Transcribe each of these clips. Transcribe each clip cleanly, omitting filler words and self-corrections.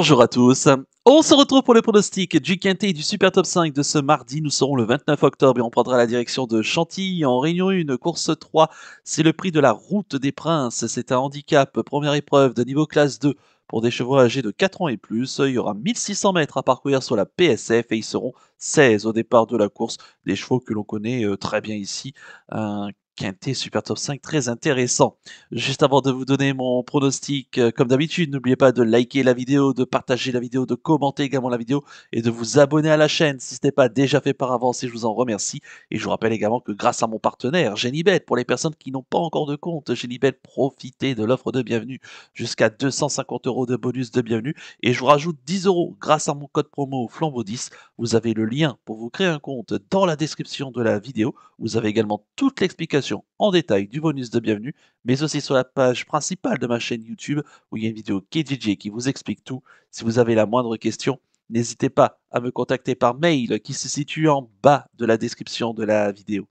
Bonjour à tous. On se retrouve pour le pronostic du Quintet et du Super Top 5 de ce mardi. Nous serons le 29 octobre et on prendra la direction de Chantilly en Réunion 1, course 3. C'est le prix de la Route des Princes. C'est un handicap, première épreuve de niveau classe 2 pour des chevaux âgés de 4 ans et plus. Il y aura 1600 mètres à parcourir sur la PSF et ils seront 16 au départ de la course. Des chevaux que l'on connaît très bien ici. Un Quintet Super Top 5 très intéressant. Juste avant de vous donner mon pronostic, comme d'habitude, n'oubliez pas de liker la vidéo, de partager la vidéo, de commenter également la vidéo et de vous abonner à la chaîne si ce n'est pas déjà fait par avance et je vous en remercie. Et je vous rappelle également que grâce à mon partenaire Genibet, pour les personnes qui n'ont pas encore de compte, Genibet, profitez de l'offre de bienvenue jusqu'à 250 € de bonus de bienvenue et je vous rajoute 10 € grâce à mon code promo Flambeau 10. Vous avez le lien pour vous créer un compte dans la description de la vidéo. Vous avez également toute l'explication en détail du bonus de bienvenue mais aussi sur la page principale de ma chaîne YouTube où il y a une vidéo KJJ qui vous explique tout. Si vous avez la moindre question, n'hésitez pas à me contacter par mail qui se situe en bas de la description de la vidéo.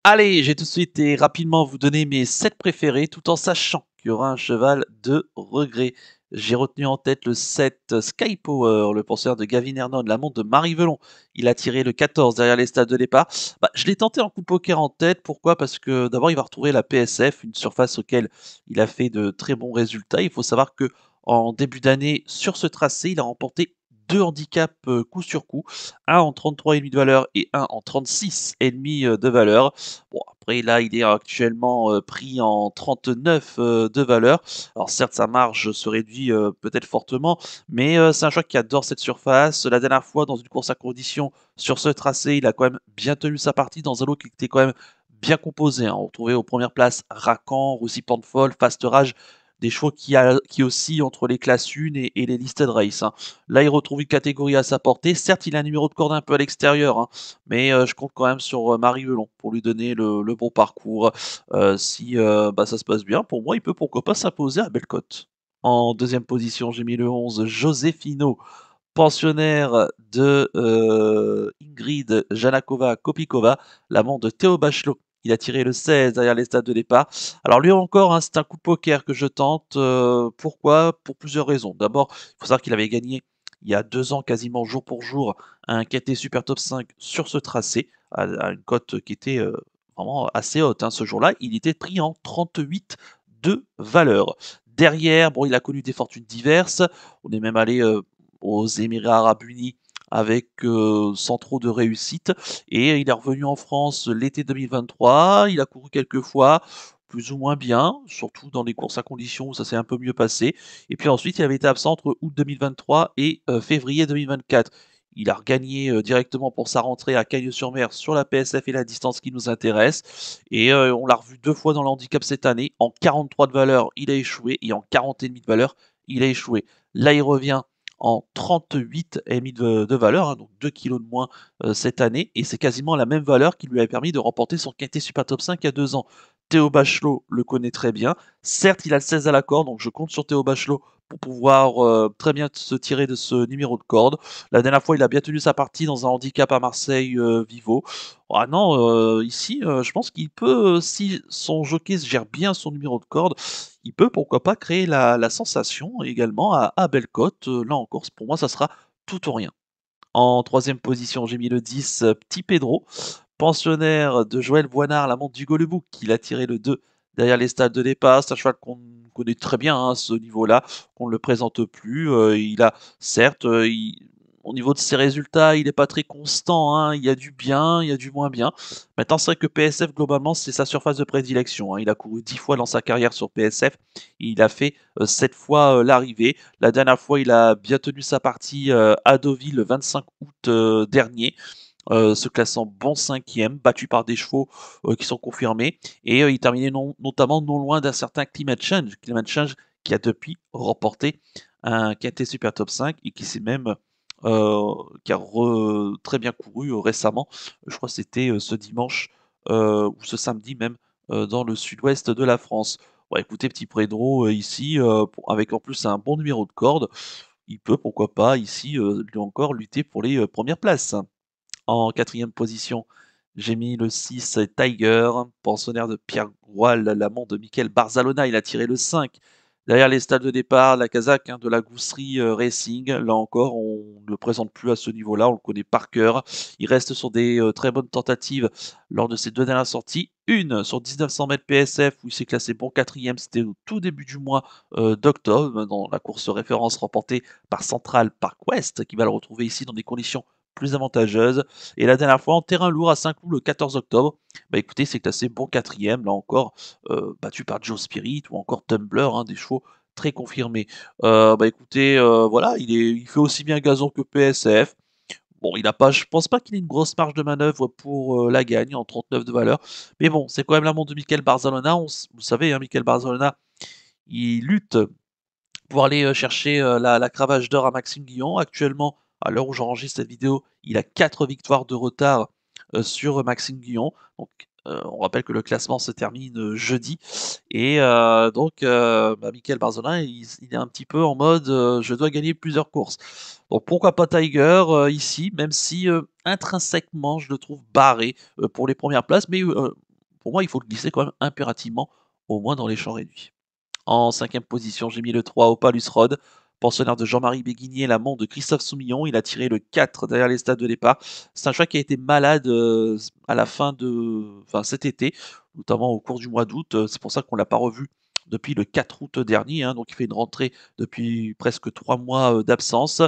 Allez, j'ai tout de suite et rapidement vous donner mes 7 préférés tout en sachant qu'il y aura un cheval de regret. J'ai retenu en tête le 7 Sky Power, le penseur de Gavin Hernon, la montre de Marie Velon. Il a tiré le 14 derrière les stades de départ. Je l'ai tenté en coup poker en tête. Pourquoi? Parce que d'abord, il va retrouver la PSF, une surface auquel il a fait de très bons résultats. Il faut savoir que en début d'année, sur ce tracé, il a remporté deux handicaps coup sur coup, un en 33,5 de valeur et un en 36,5 de valeur. Bon, après, là, il est actuellement pris en 39 de valeur. Alors, certes, sa marge se réduit peut-être fortement, mais c'est un choix qui adore cette surface. La dernière fois, dans une course à condition sur ce tracé, il a quand même bien tenu sa partie dans un lot qui était quand même bien composé, hein. On retrouvait aux premières places Racan, Roussy Pantefol, Fast Rage, des chevaux qui oscillent entre les classes 1 et les listed race, hein. Là, il retrouve une catégorie à sa portée. Certes, il a un numéro de corde un peu à l'extérieur, hein, mais je compte quand même sur Marie Velon pour lui donner le bon parcours. Si ça se passe bien, pour moi, il peut pourquoi pas s'imposer à Bellecote. En deuxième position, j'ai mis le 11, Josefino, pensionnaire de Ingrid Janakova-Kopikova, l'amant de Théo Bachelot. Il a tiré le 16 derrière les stades de départ. Alors lui encore, hein, c'est un coup de poker que je tente. Pourquoi? Pour plusieurs raisons. D'abord, il faut savoir qu'il avait gagné il y a 2 ans quasiment jour pour jour un KT Super Top 5 sur ce tracé, à une cote qui était vraiment assez haute, hein, ce jour-là. Il était pris en 38 de valeur. Derrière, bon, il a connu des fortunes diverses. On est même allé aux Émirats Arabes Unis avec sans trop de réussite. Et il est revenu en France l'été 2023. Il a couru quelques fois, plus ou moins bien, surtout dans les courses à conditions où ça s'est un peu mieux passé. Et puis ensuite, il avait été absent entre août 2023 et février 2024. Il a regagné directement pour sa rentrée à Cagnes-sur-Mer sur la PSF et la distance qui nous intéresse. Et on l'a revu 2 fois dans le handicap cette année. En 43 de valeur, il a échoué. Et en 40,5 de valeur, il a échoué. Là, il revient en 38,5 de valeur, hein, donc 2 kilos de moins cette année. Et c'est quasiment la même valeur qui lui a permis de remporter son quintet Super Top 5 il y a 2 ans. Théo Bachelot le connaît très bien. Certes, il a le 16 à la corde, donc je compte sur Théo Bachelot pour pouvoir très bien se tirer de ce numéro de corde. La dernière fois, il a bien tenu sa partie dans un handicap à Marseille Vivo. Ah non, ici, je pense qu'il peut, si son jockey gère bien son numéro de corde, il peut pourquoi pas créer la sensation également à Bellecote. Là encore, pour moi, ça sera tout ou rien. En troisième position, j'ai mis le 10, Petit Pedro, pensionnaire de Joël Boinard, la montre du Golubou, qui l'a tiré le 2 derrière les stades de départ. C'est un cheval qu'on connaît très bien, hein, à ce niveau-là, qu'on ne le présente plus. Il a, certes, au niveau de ses résultats, il n'est pas très constant, hein. Il y a du bien, il y a du moins bien. Maintenant, c'est vrai que PSF, globalement, c'est sa surface de prédilection, hein. Il a couru 10 fois dans sa carrière sur PSF. Il a fait 7 fois l'arrivée. La dernière fois, il a bien tenu sa partie à Deauville le 25 août dernier, se classant bon cinquième, battu par des chevaux qui sont confirmés. Et il terminait notamment non loin d'un certain Climate Change. Climate Change qui a depuis remporté un KT Super Top 5 et qui s'est même qui a très bien couru récemment. Je crois que c'était ce dimanche ou ce samedi même dans le sud-ouest de la France. Ouais, écoutez, petit Pedro ici, avec en plus un bon numéro de corde, il peut pourquoi pas ici lui encore lutter pour les premières places. En quatrième position, j'ai mis le 6 Tiger, pensionnaire de Pierre Groal, l'amant de Michael Barzalona. Il a tiré le 5 Derrière les stades de départ, la Kazakh, hein, de la Gousserie Racing, là encore, on ne le présente plus à ce niveau-là, on le connaît par cœur. Il reste sur des très bonnes tentatives lors de ses 2 dernières sorties. Une sur 1900 mètres PSF où il s'est classé bon quatrième, c'était au tout début du mois d'octobre, dans la course référence remportée par Central Park West, qui va le retrouver ici dans des conditions plus avantageuses. Et la dernière fois en terrain lourd à Saint-Cloud le 14 octobre, bah écoutez, c'est classé bon quatrième, là encore, battu par Joe Spirit ou encore Tumbler, hein, des chevaux très confirmés. Bah, écoutez, voilà, il fait aussi bien gazon que PSF. Bon, il a pas je pense pas qu'il ait une grosse marge de manœuvre pour, la gagne en 39 de valeur. Mais bon, c'est quand même la montre de Mikel Barzalona. Vous savez, hein, Mikel Barzalona, il lutte pour aller, chercher, la cravache d'or à Maxime Guillon. Actuellement, à l'heure où j'enregistre cette vidéo, il a 4 victoires de retard, sur Maxime Guillon. Donc, on rappelle que le classement se termine, jeudi et bah, Mikel Barzolin, il est un petit peu en mode, «Je dois gagner plusieurs courses». Donc pourquoi pas Tiger, ici, même si, intrinsèquement, je le trouve barré, pour les premières places, mais pour moi, il faut le glisser quand même impérativement, au moins dans les champs réduits. En cinquième position, j'ai mis le 3 Opalus Rod, pensionnaire de Jean-Marie Béguinier, l'amant de Christophe Soumillon. Il a tiré le 4 derrière les stades de départ. C'est un cheval qui a été malade à la fin enfin, cet été, notamment au cours du mois d'août. C'est pour ça qu'on ne l'a pas revu depuis le 4 août dernier, hein, donc il fait une rentrée depuis presque 3 mois d'absence.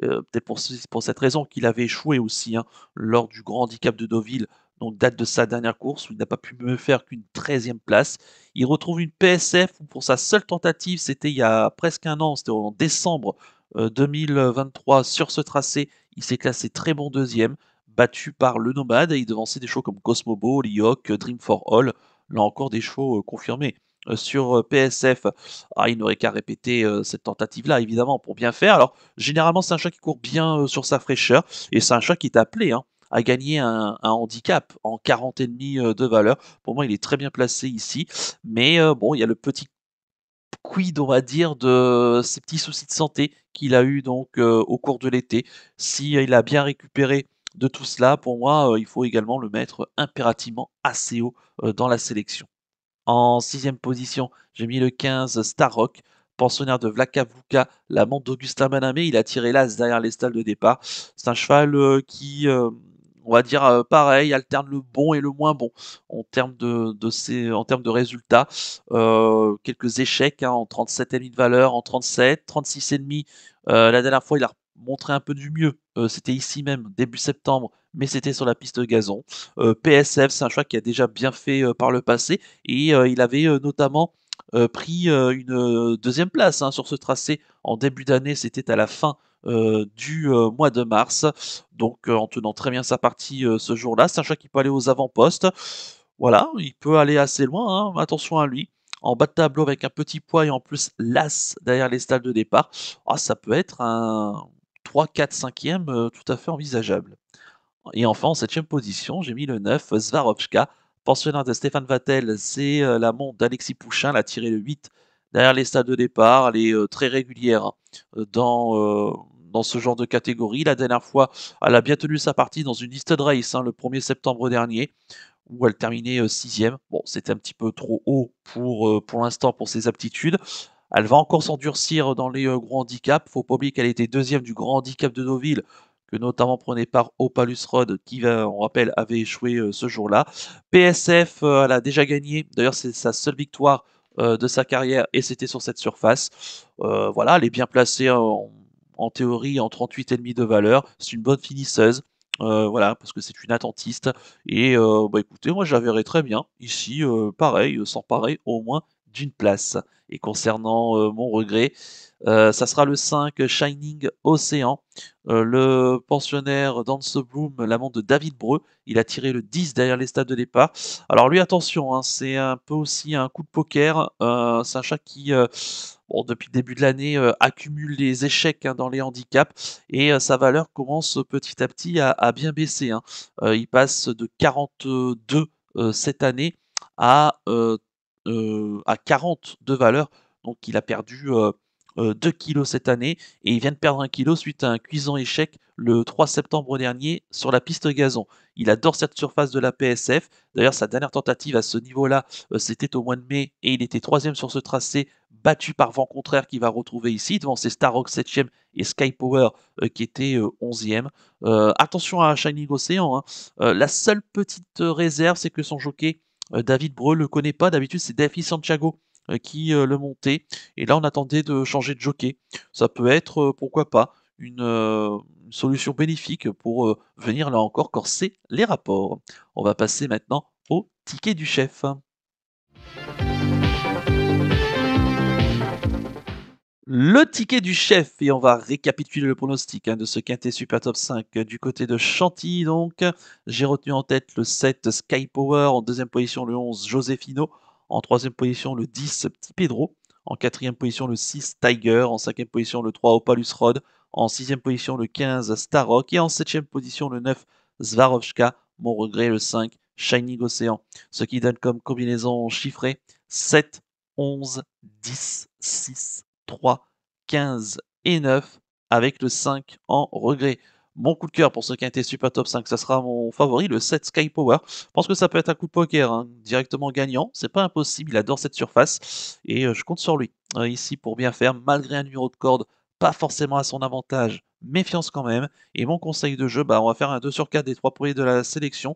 Peut-être pour cette raison qu'il avait échoué aussi, hein, lors du grand handicap de Deauville, donc date de sa dernière course où il n'a pas pu me faire qu'une 13e place. Il retrouve une PSF où pour sa seule tentative, c'était il y a presque un an, c'était en décembre 2023 sur ce tracé. Il s'est classé très bon deuxième, battu par le Nomade et il devançait des chevaux comme Cosmobo, Liok, Dream for All. Là encore des chevaux confirmés sur PSF. Ah, il n'aurait qu'à répéter cette tentative-là, évidemment, pour bien faire. Alors, généralement, c'est un chat qui court bien sur sa fraîcheur et c'est un chat qui est appelé, hein, à gagner un handicap en 40,5 de valeur. Pour moi, il est très bien placé ici. Mais bon, il y a le petit quid, on va dire, de ces petits soucis de santé qu'il a eu donc au cours de l'été. Si il a bien récupéré de tout cela, pour moi, il faut également le mettre impérativement assez haut dans la sélection. En sixième position, j'ai mis le 15 Starrock, pensionnaire de Vlacavouka, l'amant d'Augustin Manamé. Il a tiré l'as derrière les stalles de départ. C'est un cheval qui, on va dire, pareil, alterne le bon et le moins bon en termes de résultats. Quelques échecs, hein, en 37,5 de valeur, en 37, 36,5. La dernière fois, il a montré un peu du mieux. C'était ici même, début septembre, mais c'était sur la piste gazon. PSF, c'est un choix qui a déjà bien fait par le passé et il avait notamment pris une 2e place, hein, sur ce tracé en début d'année. C'était à la fin du mois de mars. Donc en tenant très bien sa partie ce jour-là. C'est un choix qui peut aller aux avant-postes. Voilà, il peut aller assez loin, hein, attention à lui. En bas de tableau avec un petit poids et en plus l'as derrière les stalles de départ, ah, ça peut être un 3, 4, 5e tout à fait envisageable. Et enfin, en septième position, j'ai mis le 9, Swarovska, pensionnaire de Stéphane Vatel. C'est la montre d'Alexis Pouchin. Elle a tiré le 8 derrière les stades de départ. Elle est très régulière, hein, dans ce genre de catégorie. La dernière fois, elle a bien tenu sa partie dans une listed race, hein, le 1er septembre dernier, où elle terminait 6e. Bon, c'était un petit peu trop haut pour l'instant pour ses aptitudes. Elle va encore s'endurcir dans les gros handicaps. Faut pas oublier qu'elle était deuxième du grand handicap de Deauville, que notamment prenait part Opalus Rod, qui, on rappelle, avait échoué ce jour-là. PSF, elle a déjà gagné. D'ailleurs, c'est sa seule victoire de sa carrière et c'était sur cette surface. Voilà, elle est bien placée en théorie en 38,5 de valeur. C'est une bonne finisseuse. Voilà, parce que c'est une attentiste. Et bah écoutez, moi je la verrais très bien ici, pareil, s'emparer au moins d'une place. Et concernant mon regret, ça sera le 5 Shining Ocean, le pensionnaire Dance Bloom, l'amant de David Breu. Il a tiré le 10 derrière les stades de départ. Alors lui, attention, hein, c'est un peu aussi un coup de poker. C'est un chat qui, bon, depuis le début de l'année, accumule les échecs, hein, dans les handicaps et sa valeur commence petit à petit à bien baisser, hein. Il passe de 42 cette année à 40 de valeur. Donc il a perdu 2 kg cette année et il vient de perdre 1 kg suite à un cuisant échec le 3 septembre dernier sur la piste gazon. Il adore cette surface de la PSF. D'ailleurs, sa dernière tentative à ce niveau-là, c'était au mois de mai et il était troisième sur ce tracé, battu par vent contraire qu'il va retrouver ici, devant ses Starrock 7e et Sky Power qui était 11e. Attention à Shining Ocean, hein. La seule petite réserve, c'est que son jockey, David Breu, le connaît pas. D'habitude, c'est Davy Santiago qui le montait. Et là, on attendait de changer de jockey. Ça peut être, pourquoi pas, une solution bénéfique pour venir là encore corser les rapports. On va passer maintenant au ticket du chef. Le ticket du chef, et on va récapituler le pronostic de ce quintet Super Top 5 du côté de Chantilly. Donc, j'ai retenu en tête le 7 Sky Power, en deuxième position le 11 Josefino, en troisième position le 10 Petit Pedro, en quatrième position le 6 Tiger, en cinquième position le 3 Opalus Rod, en sixième position le 15 Starrock et en septième position le 9 Swarovska, mon regret le 5 Shining Ocean. Ce qui donne comme combinaison chiffrée 7, 11, 10, 6, 3, 15 et 9 avec le 5 en regret. Mon coup de cœur pour ce quintet Super Top 5, ça sera mon favori, le 7 Sky Power. Je pense que ça peut être un coup de poker, hein, directement gagnant. C'est pas impossible, il adore cette surface et je compte sur lui ici pour bien faire, malgré un numéro de corde pas forcément à son avantage. Méfiance quand même. Et mon conseil de jeu, on va faire un 2 sur 4 des 3 premiers de la sélection.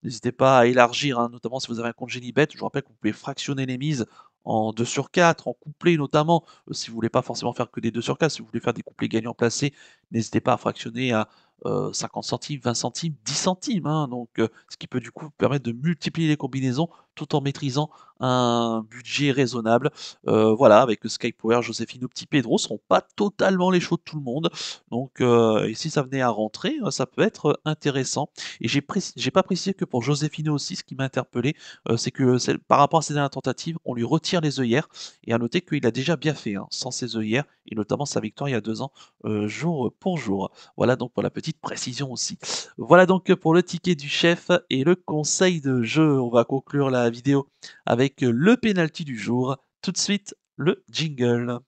N'hésitez pas à élargir, hein, notamment si vous avez un compte Genibet. Je vous rappelle que vous pouvez fractionner les mises en 2 sur 4, en couplet notamment. Si vous voulez pas forcément faire que des 2 sur 4, si vous voulez faire des couplets gagnants placés, n'hésitez pas à fractionner à 50 centimes, 20 centimes, 10 centimes. Hein. Donc, ce qui peut du coup vous permettre de multiplier les combinaisons tout en maîtrisant un budget raisonnable. Voilà, avec le Sky Power, Josefino, Petit Pedro seront pas totalement les chevaux de tout le monde. Donc, et si ça venait à rentrer, ça peut être intéressant. Et j'ai pas précisé que pour Josefino aussi, ce qui m'a interpellé, c'est que par rapport à ses dernières tentatives, on lui retire les œillères. Et à noter qu'il a déjà bien fait sans ses œillères, et notamment sa victoire il y a 2 ans, jour pour jour. Voilà donc pour la petite précision aussi. Voilà donc pour le ticket du chef et le conseil de jeu. On va conclure la vidéo avec le penalty du jour. Tout de suite, le jingle.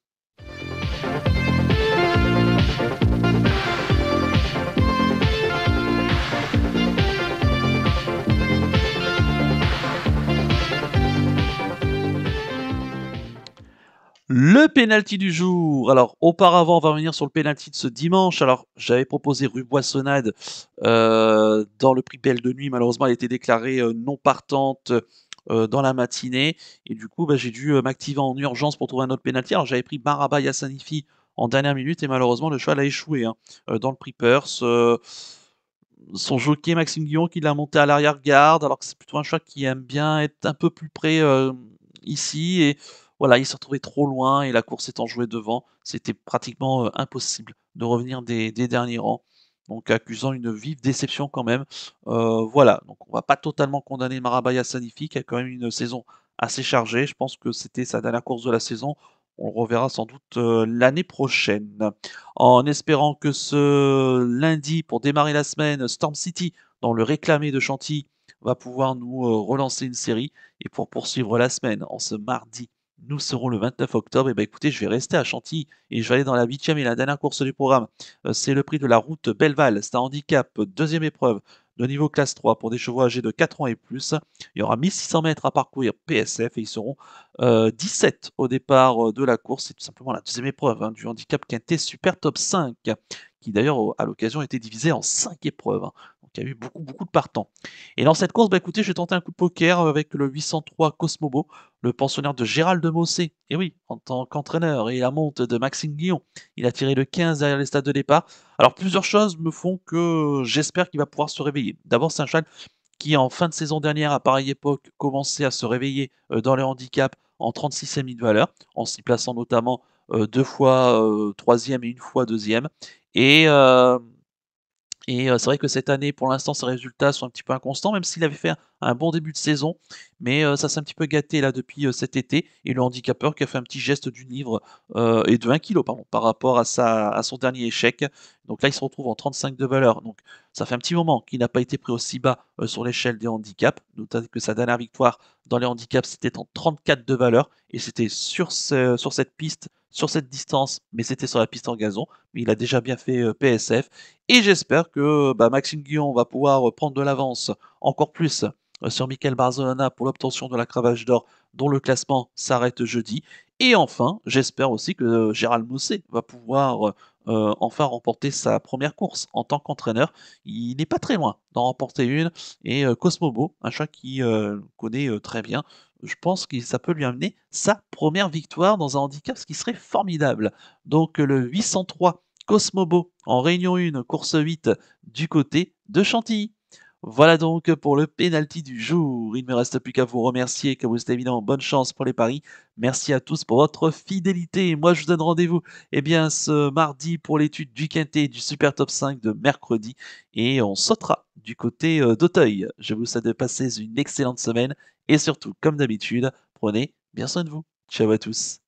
Le penalty du jour. Alors, auparavant, on va revenir sur le penalty de ce dimanche. Alors, j'avais proposé Rue Boissonnade dans le prix Belle de Nuit. Malheureusement, elle a été déclarée non partante dans la matinée. Et du coup, j'ai dû m'activer en urgence pour trouver un autre penalty. Alors, j'avais pris Maraba Yassanifi en dernière minute et malheureusement, le cheval a échoué dans le prix Perse. Son jockey Maxime Guillon qui l'a monté à l'arrière-garde, alors que c'est plutôt un cheval qui aime bien être un peu plus près ici. Et voilà, il s'est retrouvé trop loin et la course étant jouée devant, c'était pratiquement impossible de revenir des derniers rangs. Donc accusant une vive déception quand même. Voilà, donc on va pas totalement condamner Marabaya Sanifi qui a quand même une saison assez chargée. Je pense que c'était sa dernière course de la saison. On le reverra sans doute l'année prochaine. En espérant que ce lundi, pour démarrer la semaine, Storm City, dans le réclamé de Chantilly, va pouvoir nous relancer une série. Et pour poursuivre la semaine, en ce mardi, nous serons le 29 octobre. Et écoutez, je vais rester à Chantilly et je vais aller dans la 8e et la dernière course du programme. C'est le prix de la route Belleval. C'est un handicap, deuxième épreuve de niveau classe 3 pour des chevaux âgés de 4 ans et plus. Il y aura 1600 mètres à parcourir PSF et ils seront 17 au départ de la course. C'est tout simplement la deuxième épreuve du handicap quintet Super Top 5 qui d'ailleurs à l'occasion a été divisé en 5 épreuves. Donc il y a eu beaucoup de partants. Et dans cette course, écoutez, je vais tenter un coup de poker avec le 803 Cosmobo, le pensionnaire de Gérald de Mossé. Et oui, en tant qu'entraîneur et la monte de Maxime Guillon, il a tiré le 15 derrière les stades de départ. Alors plusieurs choses me font que j'espère qu'il va pouvoir se réveiller. D'abord, c'est un cheval qui en fin de saison dernière, à pareille époque, commençait à se réveiller dans les handicaps en 36e de valeur, en s'y plaçant notamment 2 fois 3e et 1 fois 2e. Et, c'est vrai que cette année, pour l'instant, ses résultats sont un petit peu inconstants, même s'il avait fait un bon début de saison. Mais ça s'est un petit peu gâté là depuis cet été. Et le handicapeur qui a fait un petit geste d'une livre et de 1 kilo pardon, par rapport à son dernier échec. Donc là, il se retrouve en 35 de valeur. Donc ça fait un petit moment qu'il n'a pas été pris aussi bas sur l'échelle des handicaps. Notez que sa dernière victoire dans les handicaps, c'était en 34 de valeur. Et c'était sur cette piste, sur cette distance, mais c'était sur la piste en gazon. Mais il a déjà bien fait PSF. Et j'espère que Maxime Guillon va pouvoir prendre de l'avance encore plus sur Mikel Barzolana pour l'obtention de la cravache d'or, dont le classement s'arrête jeudi. Et enfin, j'espère aussi que Gérald Mousset va pouvoir enfin remporter sa première course en tant qu'entraîneur. Il n'est pas très loin d'en remporter une. Et Cosmobo, un chat qui connaît très bien, je pense que ça peut lui amener sa première victoire dans un handicap, ce qui serait formidable. Donc le 803 Cosmobo en Réunion 1, course 8 du côté de Chantilly. Voilà donc pour le penalty du jour. Il ne me reste plus qu'à vous remercier, que vous êtes évidemment bonne chance pour les paris. Merci à tous pour votre fidélité. Moi, je vous donne rendez-vous ce mardi pour l'étude du Quintet du Super Top 5 de mercredi. Et on sautera du côté d'Auteuil. Je vous souhaite de passer une excellente semaine. Et surtout, comme d'habitude, prenez bien soin de vous. Ciao à tous.